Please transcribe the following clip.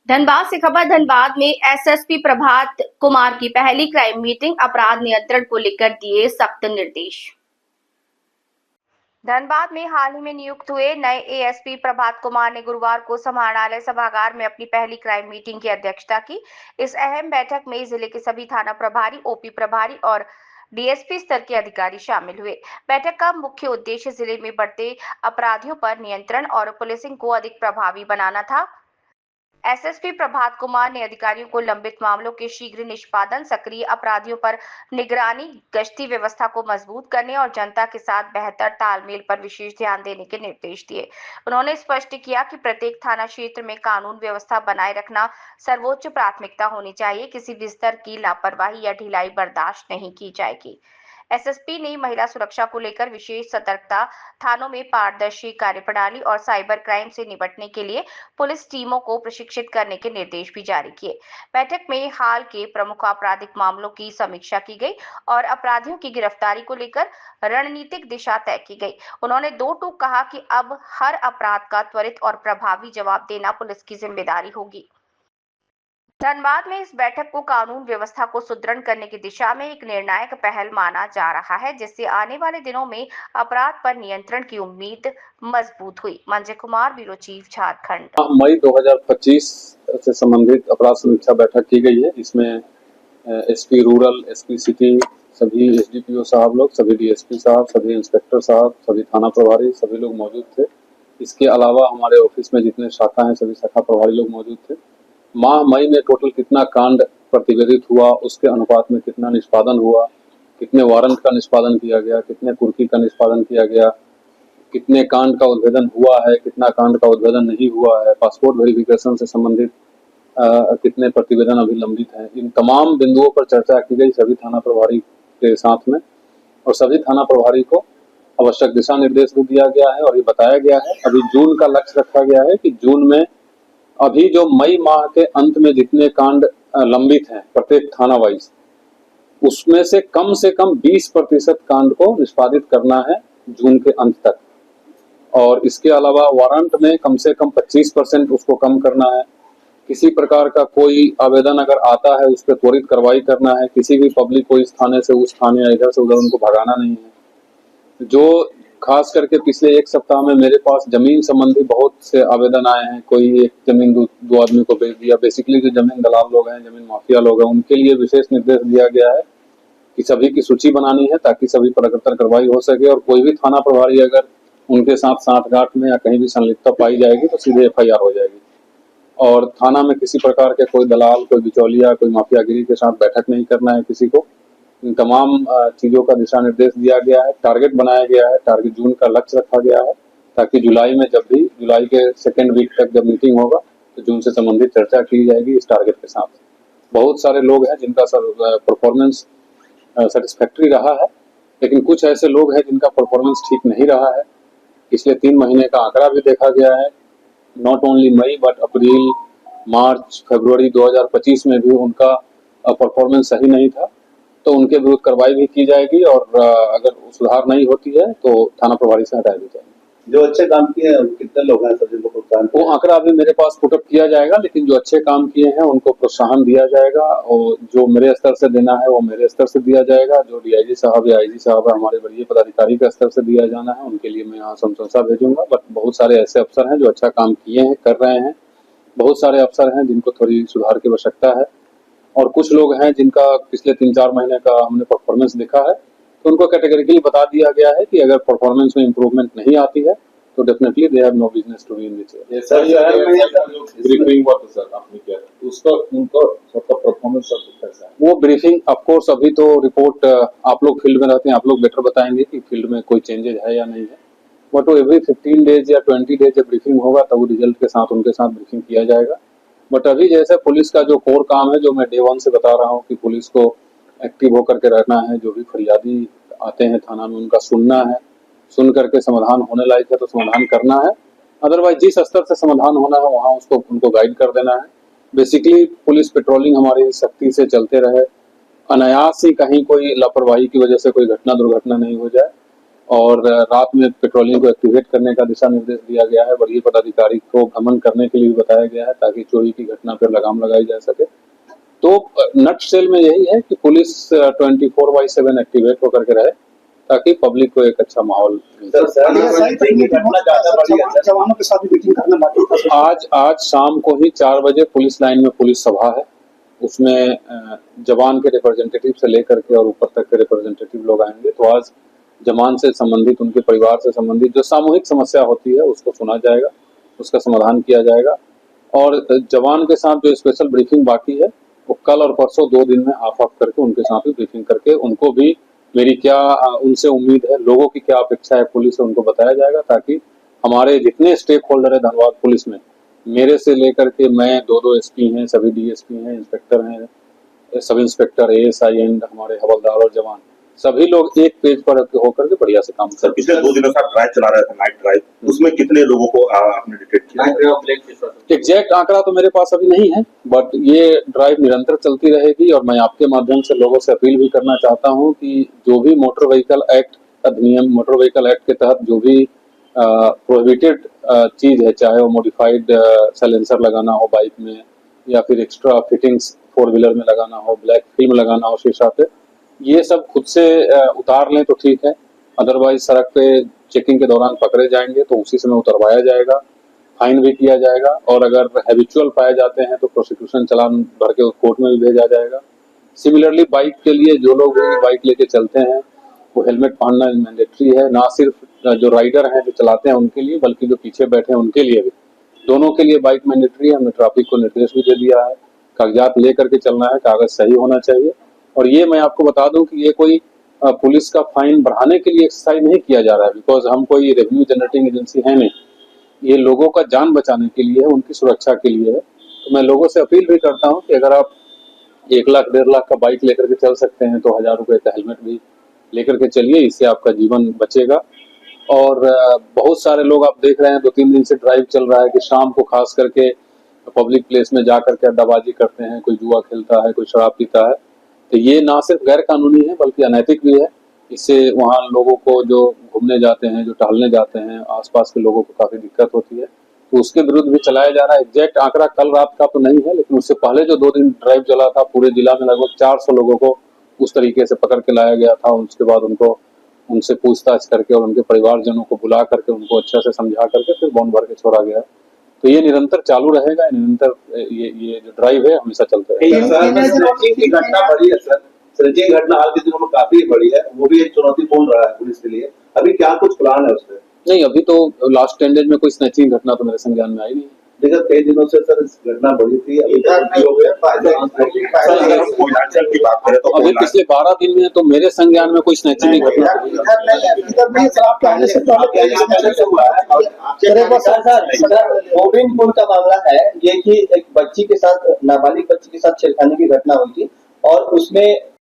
धनबाद से खबर। धनबाद में एसएसपी प्रभात कुमार की पहली क्राइम मीटिंग। अपराध नियंत्रण को लेकर दिए सख्त निर्देश। धनबाद में हाल ही में नियुक्त हुए नए एएसपी प्रभात कुमार ने गुरुवार को समाहरणालय सभागार में अपनी पहली क्राइम मीटिंग की अध्यक्षता की। इस अहम बैठक में जिले के सभी थाना प्रभारी, ओपी प्रभारी और डीएसपी स्तर के अधिकारी शामिल हुए। बैठक का मुख्य उद्देश्य जिले में बढ़ते अपराधियों पर नियंत्रण और पुलिसिंग को अधिक प्रभावी बनाना था। एसएसपी प्रभात कुमार ने अधिकारियों को लंबित मामलों के शीघ्र निष्पादन, सक्रिय अपराधियों पर निगरानी, गश्ती व्यवस्था को मजबूत करने और जनता के साथ बेहतर तालमेल पर विशेष ध्यान देने के निर्देश दिए। उन्होंने स्पष्ट किया कि प्रत्येक थाना क्षेत्र में कानून व्यवस्था बनाए रखना सर्वोच्च प्राथमिकता होनी चाहिए। किसी भी स्तर की लापरवाही या ढिलाई बर्दाश्त नहीं की जाएगी। एसएसपी ने महिला सुरक्षा को लेकर विशेष सतर्कता, थानों में पारदर्शी कार्यप्रणाली और साइबर क्राइम से निपटने के लिए पुलिस टीमों को प्रशिक्षित करने के निर्देश भी जारी किए। बैठक में हाल के प्रमुख आपराधिक मामलों की समीक्षा की गई और अपराधियों की गिरफ्तारी को लेकर रणनीतिक दिशा तय की गई। उन्होंने दो टूक कहा कि अब हर अपराध का त्वरित और प्रभावी जवाब देना पुलिस की जिम्मेदारी होगी। धनबाद में इस बैठक को कानून व्यवस्था को सुदृढ़ करने की दिशा में एक निर्णायक पहल माना जा रहा है, जिससे आने वाले दिनों में अपराध पर नियंत्रण की उम्मीद मजबूत हुई। Manjay Kumar, bureau chief, Jharkhand. मई 2025 से संबंधित अपराध समीक्षा बैठक की गई है। इसमें एसपी रूरल, एसपी सिटी, सभी एसडीपीओ साहब लोग, सभी डीएसपी साहब, सभी इंस्पेक्टर साहब, सभी थाना प्रभारी, सभी लोग मौजूद थे। इसके अलावा हमारे ऑफिस में जितने शाखा हैं सभी शाखा प्रभारी लोग मौजूद थे। माह मई में टोटल कितना कांड प्रतिवेदित हुआ, उसके अनुपात में कितना निष्पादन हुआ, कितने वारंट का निष्पादन किया गया, कितने कुर्की का निष्पादन किया गया, कितने कांड का उद्भेदन हुआ है, कितना कांड का उद्भेदन नहीं हुआ है, पासपोर्ट वेरिफिकेशन से संबंधित कितने प्रतिवेदन अभी लंबित हैं। इन तमाम बिंदुओं पर चर्चा की गई सभी थाना प्रभारी के साथ में, और सभी थाना प्रभारी को आवश्यक दिशा निर्देश भी दिया गया है और ये बताया गया है। अभी जून का लक्ष्य रखा गया है कि जून में अभी जो मई माह के अंत में जितने कांड लंबित हैं प्रत्येक थाना वाइज, उसमें से कम 20% कांड को निष्पादित करना है जून के अंत तक। और इसके अलावा वारंट में कम से कम 25% उसको कम करना है। किसी प्रकार का कोई आवेदन अगर आता है उस पर त्वरित कार्रवाई करना है। किसी भी पब्लिक को इस थाने से उस थाने या इधर से उधर उनको भगाना नहीं है। जो खास करके पिछले एक सप्ताह में मेरे पास जमीन संबंधी बहुत से आवेदन आए हैं। कोई एक जमीन दो आदमी को बेच दिया। बेसिकली जो जमीन दलाल लोग हैं, जमीन माफिया लोग हैं, उनके लिए विशेष निर्देश दिया गया है कि सभी की सूची बनानी है ताकि सभी पर लगातार कार्रवाई हो सके। और कोई भी थाना प्रभारी अगर उनके साथ सांठगांठ में या कहीं भी संलिप्तता पाई जाएगी तो सीधे एफआईआर हो जाएगी। और थाना में किसी प्रकार के कोई दलाल, कोई बिचौलिया, कोई माफियागिरी के साथ बैठक नहीं करना है किसी को। इन तमाम चीजों का दिशा निर्देश दिया गया है। टारगेट बनाया गया है, टारगेट जून का लक्ष्य रखा गया है ताकि जुलाई में जब भी जुलाई के सेकेंड वीक तक जब मीटिंग होगा तो जून से संबंधित चर्चा की जाएगी इस टारगेट के साथ। बहुत सारे लोग हैं जिनका परफॉर्मेंस सेटिस्फैक्ट्री रहा है, लेकिन कुछ ऐसे लोग हैं जिनका परफॉर्मेंस ठीक नहीं रहा है। पिछले 3 महीने का आंकड़ा भी देखा गया है। नॉट ओनली मई बट अप्रैल, मार्च, फरवरी 2025 में भी उनका परफॉर्मेंस सही नहीं था, तो उनके विरुद्ध कार्रवाई भी की जाएगी और अगर सुधार नहीं होती है तो थाना प्रभारी से हटाया भी जाएगा। जो अच्छे काम किए हैं कितने लोग हैं सर जिनको प्रोत्साहन? वो आंकड़ा अभी मेरे पास पुटअप किया जाएगा, लेकिन जो अच्छे काम किए हैं उनको प्रोत्साहन दिया जाएगा और जो मेरे स्तर से देना है वो मेरे स्तर से दिया जाएगा। जो डीआईजी साहब या आईजी साहब है, हमारे वरीय पदाधिकारी के स्तर से दिया जाना है, उनके लिए मैं यहाँ प्रशंसा भेजूंगा। बट बहुत सारे ऐसे अफसर हैं जो अच्छा काम किए हैं, कर रहे हैं। बहुत सारे अफसर हैं जिनको थोड़ी सुधार की आवश्यकता है, और कुछ लोग हैं जिनका पिछले 3-4 महीने का हमने परफॉर्मेंस देखा है, तो उनको कैटेगरिकली बता दिया गया है कि अगर परफॉर्मेंस में इम्प्रूवमेंट नहीं आती है तो definitely they have no business to be in this area. Sir briefing हुआ तो सर आपने किया था, उसका उनका सबका परफॉर्मेंस सब कैसा है? वो ब्रीफिंग ऑफ कोर्स अभी तो रिपोर्ट आप लोग फील्ड में रहते हैं, आप लोग बेटर बताएंगे कि फील्ड में कोई चेंजेस है या नहीं है। बट वो एवरी 15 डेज या 20 डेज जब ब्रीफिंग होगा तब रिजल्ट के साथ उनके साथ ब्रीफिंग किया जाएगा। बट अभी जैसे पुलिस का जो कोर काम है, जो मैं डे 1 से बता रहा हूँ कि पुलिस को एक्टिव होकर के रहना है। जो भी फरियादी आते हैं थाना में उनका सुनना है, सुन करके समाधान होने लायक है तो समाधान करना है, अदरवाइज जिस स्तर से समाधान होना है वहाँ उसको उनको गाइड कर देना है। बेसिकली पुलिस पेट्रोलिंग हमारी सख्ती से चलते रहे, अनायास ही कहीं कोई लापरवाही की वजह से कोई घटना दुर्घटना नहीं हो जाए। और रात में पेट्रोलिंग को एक्टिवेट करने का दिशा निर्देश दिया गया है। वरीय पदाधिकारी को भ्रमण करने के लिए भी बताया गया है ताकि चोरी की घटना पर लगाम लगाई जा सके। तो नट सेल में यही है कि पुलिस 24/7 एक्टिवेट होकर के रहे ताकि पब्लिक को एक अच्छा माहौल मिल जवानों के साथ मीटिंग करना बाकी था। आज शाम को ही 4 बजे पुलिस लाइन में पुलिस सभा है। उसमें जवान के रिप्रेजेंटेटिव से लेकर के और ऊपर तक के रिप्रेजेंटेटिव लोग आएंगे। तो आज जवान से संबंधित, उनके परिवार से संबंधित जो सामूहिक समस्या होती है उसको सुना जाएगा, उसका समाधान किया जाएगा। और जवान के साथ जो स्पेशल ब्रीफिंग बाकी है वो कल और परसों 2 दिन में ऑफ करके उनके साथ भी ब्रीफिंग करके उनको भी मेरी क्या उनसे उम्मीद है, लोगों की क्या अपेक्षा है पुलिस से, उनको बताया जाएगा ताकि हमारे जितने स्टेक होल्डर है धनबाद पुलिस में, मेरे से लेकर के मैं 2-2 एसपी हैं, सभी डीएसपी हैं, इंस्पेक्टर हैं, सब इंस्पेक्टर, एएसआई एंड हमारे हवलदार और जवान, सभी लोग एक पेज पर होकर के बढ़िया से काम सर, पिछले 2 दिनों से आप ड्राइव चला रहे थे, नाइट ड्राइव, उसमें कितने लोगों को आपने डिटेक्ट किया? एग्जैक्ट आंकड़ा तो मेरे पास अभी नहीं है, बट ये ड्राइव निरंतर चलती रहेगी। और मैं आपके माध्यम से लोगों से अपील भी करना चाहता हूं कि जो भी मोटर व्हीकल एक्ट अधिनियम, मोटर व्हीकल एक्ट के तहत जो भी प्रोहिबिटेड चीज है, चाहे वो मॉडिफाइड साइलेंसर लगाना हो बाइक में या फिर एक्स्ट्रा फिटिंग्स 4 व्हीलर में लगाना हो, ब्लैक फिल्म लगाना हो शीशा पे, ये सब खुद से उतार लें तो ठीक है। अदरवाइज सड़क पे चेकिंग के दौरान पकड़े जाएंगे तो उसी समय उतरवाया जाएगा, फाइन भी किया जाएगा। और अगर हैबिचुअल पाए जाते हैं तो प्रोसिक्यूशन चालान भर के कोर्ट में भी भेजा जाएगा। सिमिलरली बाइक के लिए जो लोग बाइक लेके चलते हैं वो हेलमेट पहनना मैंडेटरी है, ना सिर्फ जो राइडर हैं जो चलाते हैं उनके लिए, बल्कि जो पीछे बैठे हैं उनके लिए भी, दोनों के लिए बाइक मैंडेटरी है। हमने ट्रैफिक को निर्देश भी दे दिया है, कागजात लेकर के चलना है, कागज सही होना चाहिए। और ये मैं आपको बता दूं कि ये कोई पुलिस का फाइन बढ़ाने के लिए एक्सरसाइज नहीं किया जा रहा है, बिकॉज हम कोई रेवेन्यू जनरेटिंग एजेंसी है नहीं। ये लोगों का जान बचाने के लिए है, उनकी सुरक्षा के लिए है। तो मैं लोगों से अपील भी करता हूं कि अगर आप 1 लाख 1.5 लाख का बाइक लेकर के चल सकते हैं तो 1000 रुपए का हेलमेट भी लेकर के चलिए, इससे आपका जीवन बचेगा। और बहुत सारे लोग आप देख रहे हैं 2-3 दिन से ड्राइव चल रहा है कि शाम को खास करके पब्लिक प्लेस में जा करके अड्डाबाजी करते हैं, कोई जुआ खेलता है, कोई शराब पीता है। तो ये ना सिर्फ गैर कानूनी है बल्कि अनैतिक भी है। इससे वहाँ लोगों को जो घूमने जाते हैं, जो टहलने जाते हैं, आसपास के लोगों को काफी दिक्कत होती है। तो उसके विरुद्ध भी चलाया जा रहा है। एग्जैक्ट आंकड़ा कल रात का तो नहीं है, लेकिन उससे पहले जो 2 दिन ड्राइव चला था पूरे जिला में लगभग 400 लोगों को उस तरीके से पकड़ के लाया गया था। उसके बाद उनको उनसे पूछताछ करके और उनके परिवारजनों को बुला करके उनको अच्छे से समझा करके फिर बॉन्ड भर के छोड़ा गया। तो ये निरंतर चालू रहेगा, निरंतर ये जो ड्राइव है हमेशा चलते रहेगा। घटना बढ़ी है सर, सृजिंग घटना हाल के दिनों में काफी बढ़ी है, वो भी एक चुनौतीपूर्ण रहा है पुलिस के लिए। अभी क्या कुछ प्लान है उसमें? नहीं, अभी तो लास्ट 10 डेज में कोई स्नैचिंग घटना तो मेरे संज्ञान में आई नहीं। देखिए कई दिनों से सर इस घटना बढ़ी थी, अभी हो गया। अभी पिछले 12 दिन में तो मेरे संज्ञान में कोई स्नैचिंग की घटना गोविंदपुर का मामला है ये कि एक बच्ची के साथ, नाबालिग बच्ची के साथ छेड़खानी की घटना हुई थी और उसमें